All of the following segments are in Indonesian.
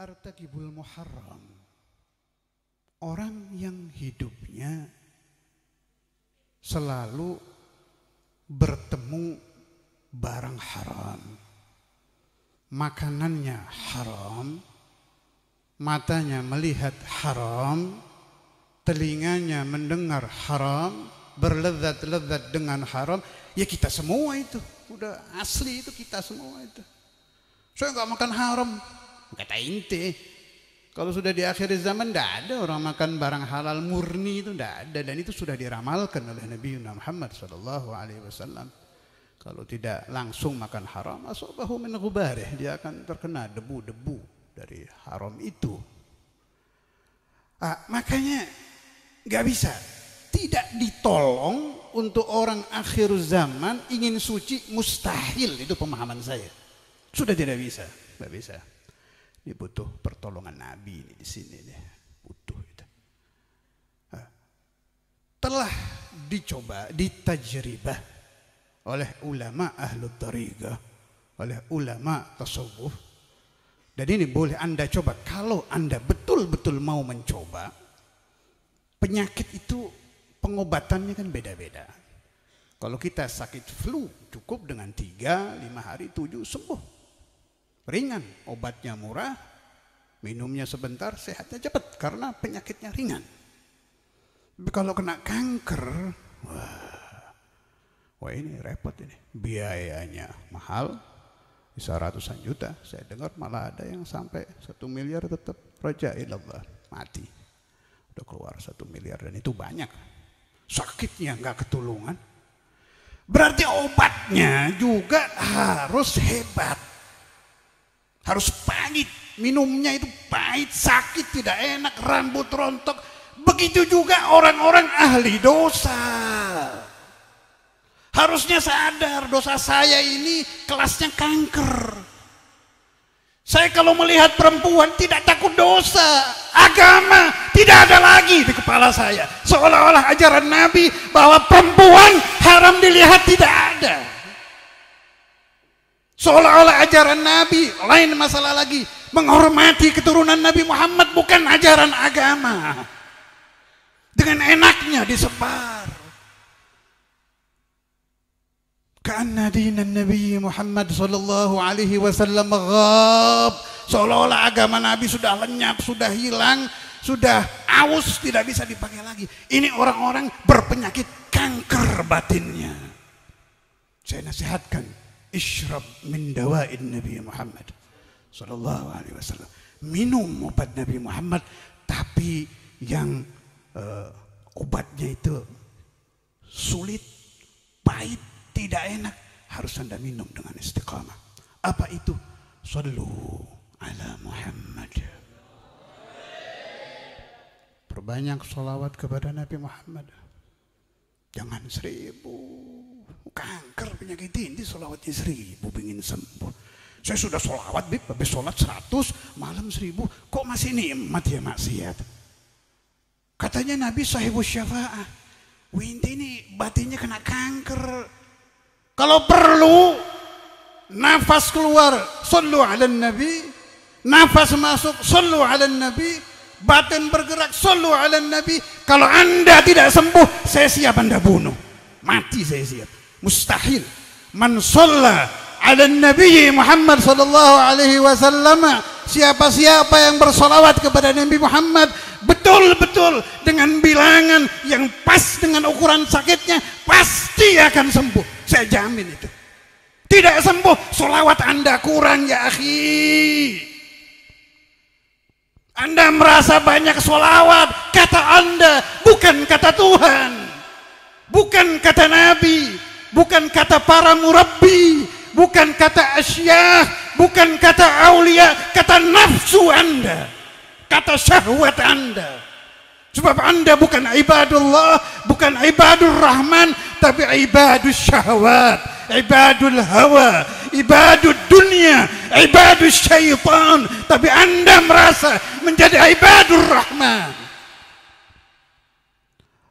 artakibul muharram, orang yang hidupnya selalu bertemu barang haram, makanannya haram, matanya melihat haram, telinganya mendengar haram, berlezat-lezat dengan haram. Ya kita semua itu udah asli, itu kita semua itu. Saya nggak makan haram, kata inti. Kalau sudah di akhir zaman tidak ada orang makan barang halal murni, itu tidak ada, dan itu sudah diramalkan oleh Nabi Muhammad SAW. Kalau tidak langsung makan haram, asabahu min ghubarih, dia akan terkena debu-debu dari haram itu. Makanya nggak bisa, tidak ditolong untuk orang akhir zaman ingin suci, mustahil, itu pemahaman saya. Sudah tidak bisa, nggak bisa. Ini butuh pertolongan Nabi ini di sini nih, butuh itu. Telah dicoba, ditajribah oleh ulama ahlu tariqah, oleh ulama tasawuf. Dan ini boleh Anda coba kalau Anda betul-betul mau mencoba. Penyakit itu pengobatannya kan beda-beda. Kalau kita sakit flu cukup dengan 3-5 hari 7 sembuh. Ringan, obatnya murah, minumnya sebentar, sehatnya cepat karena penyakitnya ringan. Tapi kalau kena kanker, wah ini repot ini. Biayanya mahal, bisa ratusan juta. Saya dengar malah ada yang sampai 1 miliar tetap raja ilallah, mati. Udah keluar 1 miliar dan itu banyak. Sakitnya nggak ketulungan. Berarti obatnya juga harus hebat. Harus pahit, minumnya itu pahit, sakit, tidak enak, rambut rontok. Begitu juga orang-orang ahli dosa. Harusnya sadar dosa saya ini kelasnya kanker. Saya kalau melihat perempuan tidak takut dosa. Agama tidak ada lagi di kepala saya. Seolah-olah ajaran Nabi bahwa perempuan haram dilihat tidak ada. Seolah-olah ajaran Nabi lain masalah lagi. Menghormati keturunan Nabi Muhammad bukan ajaran agama. Dengan enaknya disebar. Karena dinan Nabi Muhammad sallallahu alaihi wasallam ghab. Seolah-olah agama Nabi sudah lenyap, sudah hilang, sudah aus, tidak bisa dipakai lagi. Ini orang-orang berpenyakit kanker batinnya. Saya nasihatkan, isyrab min dawa'in Nabi Muhammad sallallahu alaihi wasallam. Minum obat Nabi Muhammad, tapi yang obatnya itu sulit, pahit, tidak enak, harus Anda minum dengan istiqamah. Apa itu? Sallu ala Muhammad. Perbanyak salawat kepada Nabi Muhammad. Jangan 1000. Kanker penyakit ini salawatnya 1000 ingin sembuh. Saya sudah salawat, habis sholat 100, malam 1000. Kok masih nikmat ya maksiat? Katanya Nabi sahibus syafa'ah. Winti ini batinnya kena kanker. Kalau perlu nafas keluar, sallu ala Nabi. Nafas masuk, sallu ala Nabi. Batin bergerak, sallu ala Nabi. Kalau Anda tidak sembuh, saya siap Anda bunuh. Mati saya siap. Mustahil. Man shalla ala Nabi Muhammad sallallahu alaihi wasallam. Siapa-siapa yang bersolawat kepada Nabi Muhammad betul-betul dengan bilangan yang pas dengan ukuran sakitnya, pasti akan sembuh. Saya jamin itu. Tidak sembuh, solawat Anda kurang ya akhi. Anda merasa banyak solawat, kata Anda, bukan kata Tuhan, bukan kata Nabi, bukan kata para murabbi, bukan kata asyah, bukan kata aulia, kata nafsu Anda, kata syahwat Anda. Sebab Anda bukan ibadullah, bukan ibadur rahman, tapi ibadus syahwat, ibadul hawa, ibadud dunia, ibadus syaitan. Tapi Anda merasa menjadi ibadur rahman.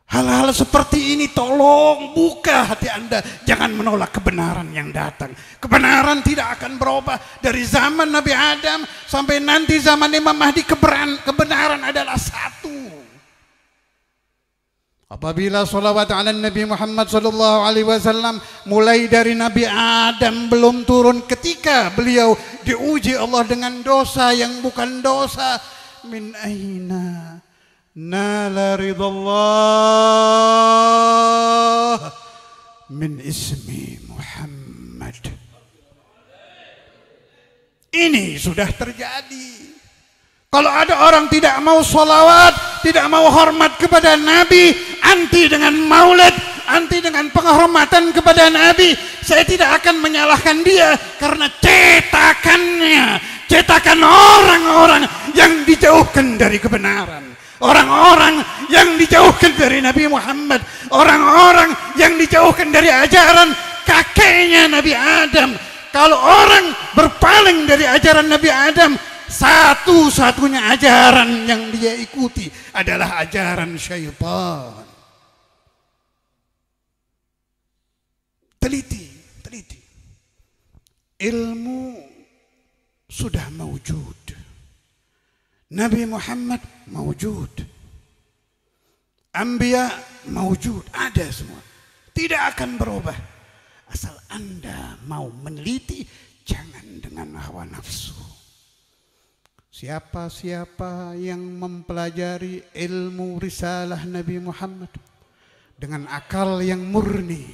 Hal-hal seperti ini tolong buka hati Anda. Jangan menolak kebenaran yang datang. Kebenaran tidak akan berubah. Dari zaman Nabi Adam sampai nanti zaman Imam Mahdi, kebenaran adalah satu. Apabila salawat ala Nabi Muhammad sallallahu alaihi wasallam mulai dari Nabi Adam belum turun ketika beliau diuji Allah dengan dosa yang bukan dosa. Min aina nala ridallah min ismi Muhammad. Ini sudah terjadi. Kalau ada orang tidak mau sholawat, tidak mau hormat kepada Nabi, anti dengan maulid, anti dengan penghormatan kepada Nabi, saya tidak akan menyalahkan dia karena cetakannya, cetakan orang-orang yang dijauhkan dari kebenaran, orang-orang yang dijauhkan dari Nabi Muhammad, orang-orang yang dijauhkan dari ajaran kakeknya Nabi Adam. Kalau orang berpaling dari ajaran Nabi Adam, satu-satunya ajaran yang dia ikuti adalah ajaran syaitan. Teliti. Ilmu sudah mawjud. Nabi Muhammad mawjud. Anbiya mawjud. Ada semua. Tidak akan berubah. Asal Anda mau meneliti, jangan dengan hawa nafsu. Siapa-siapa yang mempelajari ilmu risalah Nabi Muhammad dengan akal yang murni,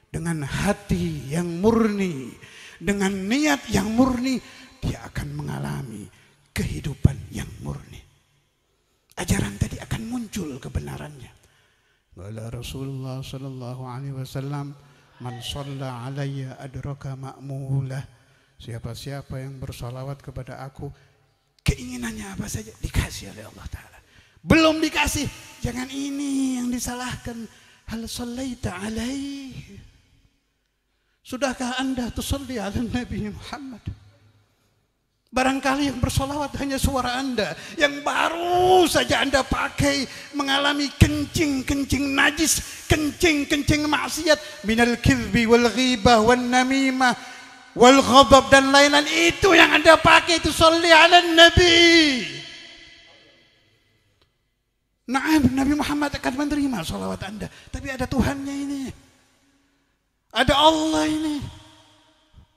dengan hati yang murni, dengan niat yang murni, dia akan mengalami kehidupan yang murni. Ajaran tadi akan muncul kebenarannya. Qala Rasulullah sallallahu alaihi wasallam, man shalla alayya adraka ma'mulah. Siapa-siapa yang bersalawat kepada aku, keinginannya apa saja dikasih oleh Allah Ta'ala. Belum dikasih, jangan ini yang disalahkan. Hal sallaita alaihi, sudahkah Anda tusalli ala Nabi Muhammad? Barangkali yang bersolawat hanya suara Anda yang baru saja Anda pakai, mengalami kencing-kencing najis, kencing-kencing maksiat, minal kizbi wal ghibah wal namimah wal ghadab dan lain-lain. Itu yang Anda pakai, itu sholli ala Nabi. Naam, Nabi Muhammad akan menerima sholawat Anda, tapi ada Tuhannya ini, ada Allah ini,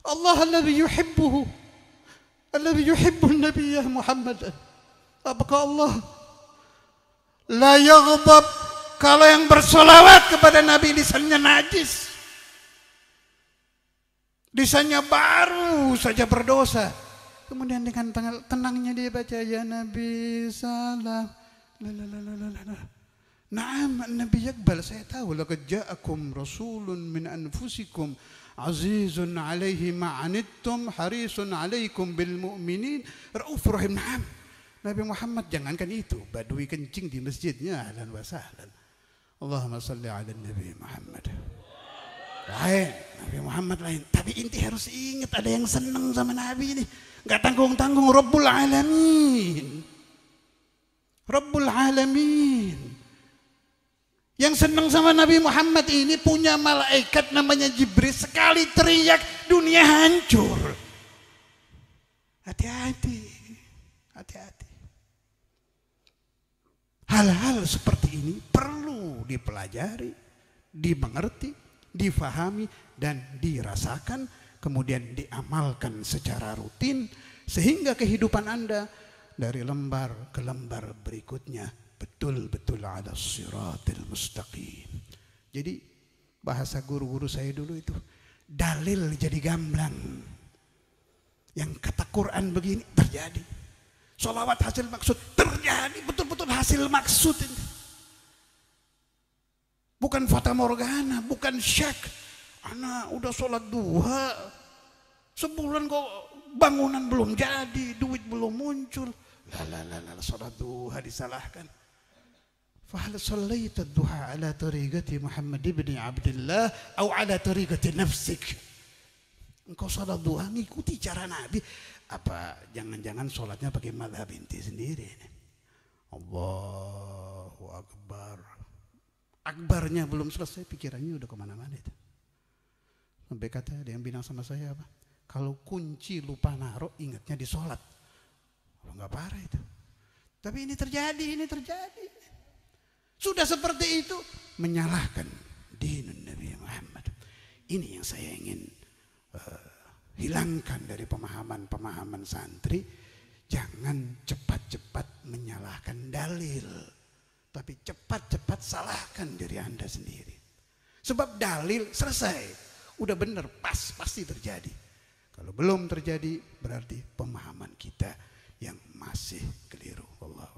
Allah alladhi yuhibbuhu, alladhi yuhibbun nabiyya Muhammad. Apakah Allah la yaghdab kalau yang bersolawat kepada Nabi lisannya najis, lisannya baru saja berdosa, kemudian dengan tenangnya dia baca ya Nabi salam, Naam, Nabi yakbal. Saya tahu laqad ja'akum rasulun min anfusikum azizun alaihi ma'anittum harisun alaikum bil mu'minin raufur rahim. Naam, Nabi Muhammad jangankan itu, badui kencing di masjidnya ahlan wa sahlan. Allahumma salli ala Nabi Muhammad. Lain, Nabi Muhammad lain. Tapi inti harus ingat, ada yang senang sama Nabi ini, nggak tanggung-tanggung. Rabbul Alamin, Rabbul Alamin. Yang senang sama Nabi Muhammad ini punya malaikat namanya Jibril. Sekali teriak dunia hancur. Hati-hati, hati-hati. Hal-hal seperti ini perlu dipelajari, dimengerti, difahami dan dirasakan, kemudian diamalkan secara rutin sehingga kehidupan Anda dari lembar ke lembar berikutnya betul-betul ala siratil mustaqim. Jadi bahasa guru-guru saya dulu itu, dalil jadi gamblang. Yang kata Quran begini terjadi, sholawat hasil maksud terjadi, betul-betul hasil maksud ini. Bukan fata morgana, bukan syak. Anak udah sholat duha, sebulan kok bangunan belum jadi, duit belum muncul. Lah, sholat duha disalahkan. Fahal sallaita duha ala tariqati Muhammad ibn Abdullah atau ala tariqati nafsik? Engkau sholat duha ngikuti cara Nabi, apa jangan-jangan sholatnya pakai madhab inti sendiri? Allahu Akbar. akbarnya belum selesai, pikirannya udah kemana-mana itu. Sampai kata ada yang bilang sama saya apa? Kalau kunci lupa naruh, ingatnya di sholat. Kalau nggak parah itu. Tapi ini terjadi. Sudah seperti itu, menyalahkan dinun Nabi Muhammad. Ini yang saya ingin hilangkan dari pemahaman santri. Jangan cepat-cepat menyalahkan dalil, tapi cepat-cepat salahkan diri Anda sendiri. Sebab dalil selesai, udah benar, pasti terjadi. Kalau belum terjadi, berarti pemahaman kita yang masih keliru. Allah.